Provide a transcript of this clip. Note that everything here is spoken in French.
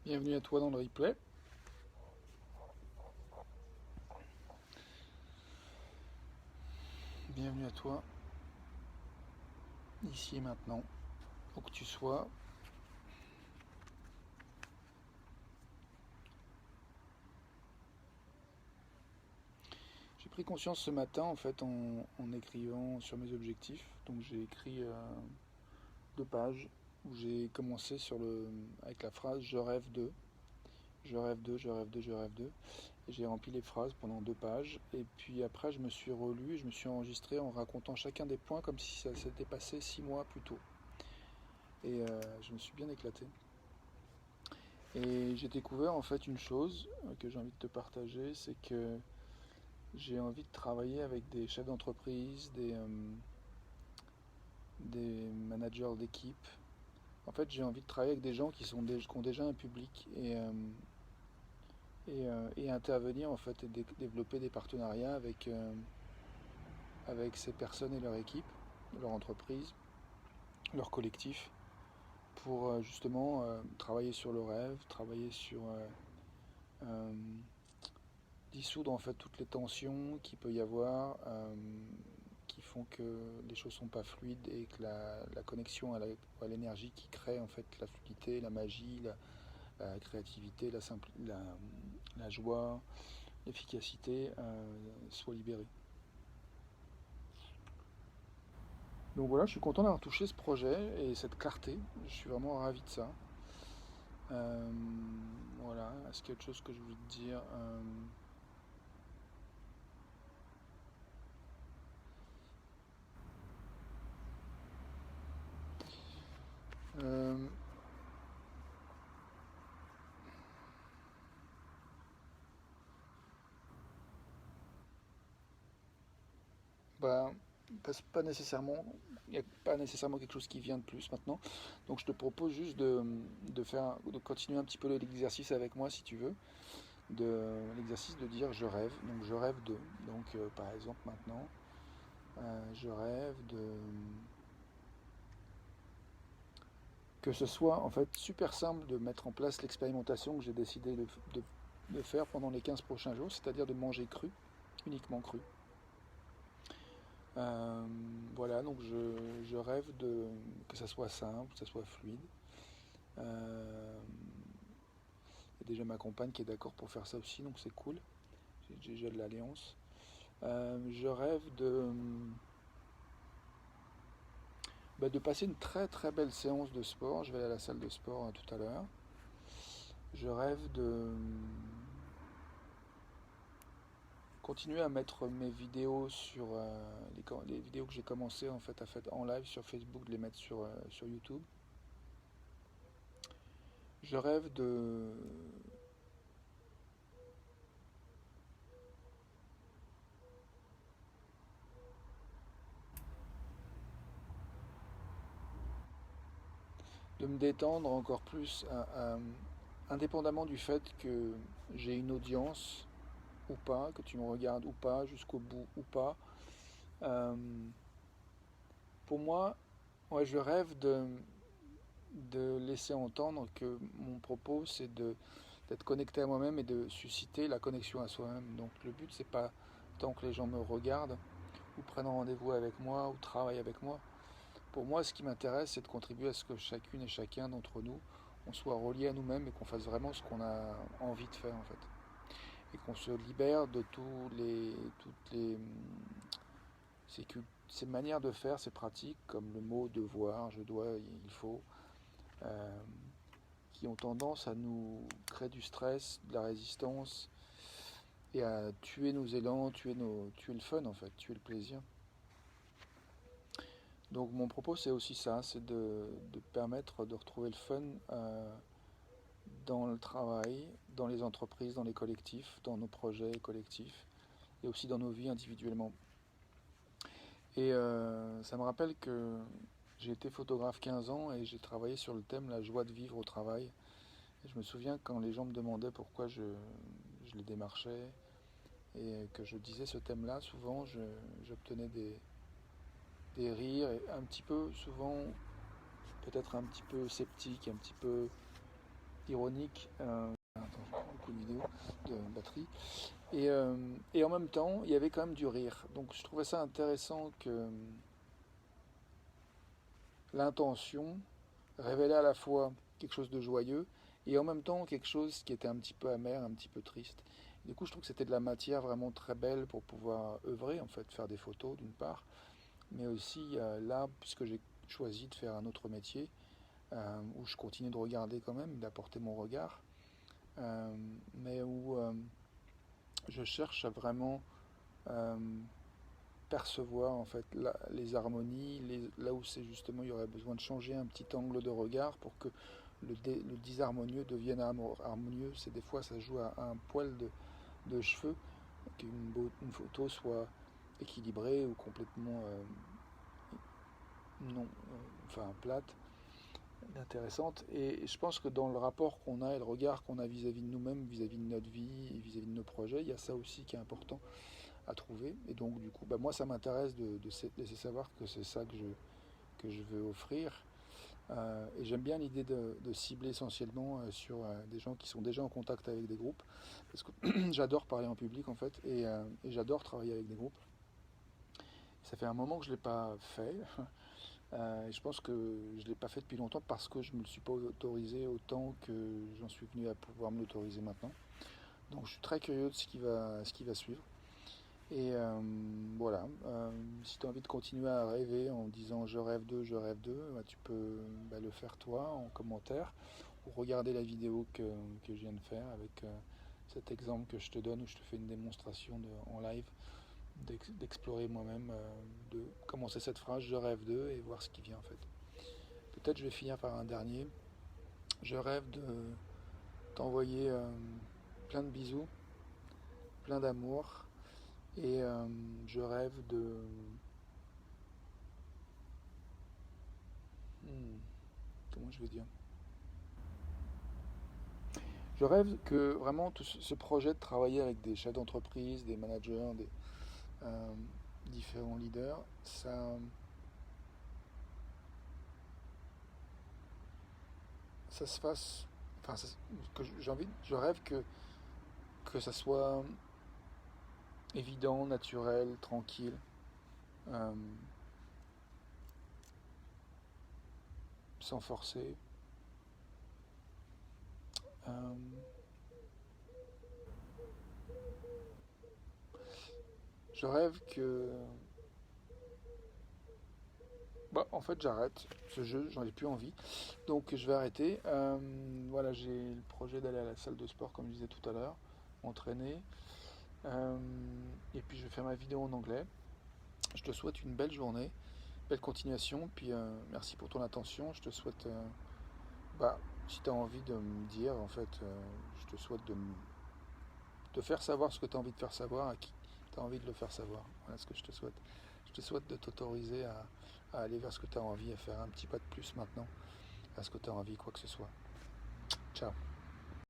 Bienvenue à toi dans le replay. Bienvenue à toi, ici et maintenant, où que tu sois. J'ai pris conscience ce matin en fait en écrivant sur mes objectifs. Donc j'ai écrit 2 pages où j'ai commencé avec la phrase je rêve de, je rêve de, je rêve de, je rêve de. Et j'ai rempli les phrases pendant 2 pages. Et puis après je me suis relu et je me suis enregistré en racontant chacun des points comme si ça s'était passé 6 mois plus tôt. Et je me suis bien éclaté. Et j'ai découvert en fait une chose que j'ai envie de te partager, c'est que j'ai envie de travailler avec des chefs d'entreprise, des managers d'équipe. En fait, j'ai envie de travailler avec des gens qui ont déjà un public et intervenir en fait et développer des partenariats avec ces personnes et leur équipe, leur entreprise, leur collectif, pour justement travailler sur le rêve, travailler sur euh, dissoudre en fait toutes les tensions qu'il peut y avoir, qui font que les choses sont pas fluides et que la connexion à l'énergie qui crée en fait la fluidité, la magie, la créativité, la joie, l'efficacité soit libérée. Donc voilà, je suis content d'avoir touché ce projet et cette clarté. Je suis vraiment ravi de ça. Euh, voilà, est-ce qu'il y a autre chose que je voulais te dire? Euh, Bah, pas nécessairement, il n'y a pas nécessairement quelque chose qui vient de plus maintenant. Donc je te propose juste de continuer un petit peu l'exercice avec moi si tu veux. L'exercice de dire je rêve. Donc je rêve de. Donc par exemple maintenant, je rêve de. Que ce soit en fait super simple de mettre en place l'expérimentation que j'ai décidé de faire pendant les 15 prochains jours, c'est-à-dire de manger cru, uniquement cru. Euh, voilà, donc je rêve que ça soit simple, que ça soit fluide. Euh, Il y a déjà ma compagne qui est d'accord pour faire ça aussi, donc c'est cool. J'ai déjà de l'alliance. Je rêve de passer une très très belle séance de sport. Je vais aller à la salle de sport tout à l'heure. Je rêve de continuer à mettre mes vidéos sur les vidéos que j'ai commencé en fait à faire en live sur Facebook, de les mettre sur YouTube. Je rêve de me détendre encore plus, indépendamment du fait que j'ai une audience ou pas, que tu me regardes ou pas, jusqu'au bout ou pas. Euh, pour moi, ouais, je rêve de laisser entendre que mon propos, c'est d'être connecté à moi-même et de susciter la connexion à soi-même. Donc le but, c'est pas tant que les gens me regardent ou prennent rendez-vous avec moi ou travaillent avec moi. Pour moi, ce qui m'intéresse, c'est de contribuer à ce que chacune et chacun d'entre nous, on soit relié à nous-mêmes et qu'on fasse vraiment ce qu'on a envie de faire en fait. Et qu'on se libère de toutes ces manières de faire, ces pratiques, comme le mot devoir, je dois, il faut, euh, qui ont tendance à nous créer du stress, de la résistance et à tuer nos élans, tuer le fun en fait, tuer le plaisir. Donc mon propos c'est aussi ça, c'est de permettre de retrouver le fun dans le travail, dans les entreprises, dans les collectifs, dans nos projets collectifs et aussi dans nos vies individuellement. Et ça me rappelle que j'ai été photographe 15 ans et j'ai travaillé sur le thème la joie de vivre au travail. Et je me souviens quand les gens me demandaient pourquoi je les démarchais et que je disais ce thème-là, souvent j'obtenais des rires et un petit peu, souvent peut-être un petit peu sceptique, un petit peu ironique. Attends, j'ai beaucoup de vidéos de batterie. Et en même temps, il y avait quand même du rire. Donc je trouvais ça intéressant que l'intention révélait à la fois quelque chose de joyeux et en même temps quelque chose qui était un petit peu amer, un petit peu triste. Du coup, je trouve que c'était de la matière vraiment très belle pour pouvoir œuvrer, en fait, faire des photos d'une part, mais aussi là, puisque j'ai choisi de faire un autre métier, où je continue de regarder quand même, d'apporter mon regard, euh, mais où je cherche à vraiment euh, percevoir en fait les harmonies, là où c'est justement il y aurait besoin de changer un petit angle de regard pour que le disharmonieux devienne harmonieux. C'est des fois ça joue à un poil de cheveux, une photo soit équilibrée ou complètement non, enfin plate, intéressante. Et je pense que dans le rapport qu'on a et le regard qu'on a vis-à-vis de nous-mêmes, vis-à-vis de notre vie et vis-à-vis de nos projets, il y a ça aussi qui est important à trouver. Et donc, du coup, bah, moi, ça m'intéresse de laisser savoir que c'est ça que je veux offrir. Et j'aime bien l'idée de cibler essentiellement sur des gens qui sont déjà en contact avec des groupes. Parce que j'adore parler en public, en fait, et j'adore travailler avec des groupes. Ça fait un moment que je ne l'ai pas fait. Et je pense que je ne l'ai pas fait depuis longtemps parce que je ne me le suis pas autorisé autant que j'en suis venu à pouvoir me l'autoriser maintenant. Donc je suis très curieux de ce qui va suivre. Et voilà, si tu as envie de continuer à rêver en disant je rêve d'eux, bah, tu peux bah, le faire toi en commentaire ou regarder la vidéo que je viens de faire avec cet exemple que je te donne où je te fais une démonstration en live, d'explorer moi-même, de commencer cette phrase je rêve d'eux et voir ce qui vient en fait. Peut-être je vais finir par un dernier. Je rêve de t'envoyer plein de bisous, plein d'amour et je rêve de comment je vais dire. Je rêve que vraiment tout ce projet de travailler avec des chefs d'entreprise, des managers, des euh, différents leaders, ça se fasse. Enfin, je rêve que ça soit évident, naturel, tranquille, euh, sans forcer. Euh, je rêve que bah, en fait, j'arrête ce jeu, j'en ai plus envie. Donc, je vais arrêter. Voilà, j'ai le projet d'aller à la salle de sport, comme je disais tout à l'heure, m'entraîner. Euh, et puis, je vais faire ma vidéo en anglais. Je te souhaite une belle journée, belle continuation. Puis, merci pour ton attention. Je te souhaite, bah, si tu as envie de me dire, en fait, je te souhaite de faire savoir ce que tu as envie de faire savoir à qui tu as envie de le faire savoir. Voilà ce que je te souhaite. Je te souhaite de t'autoriser à aller vers ce que tu as envie, à faire un petit pas de plus maintenant, à ce que tu as envie, quoi que ce soit. Ciao.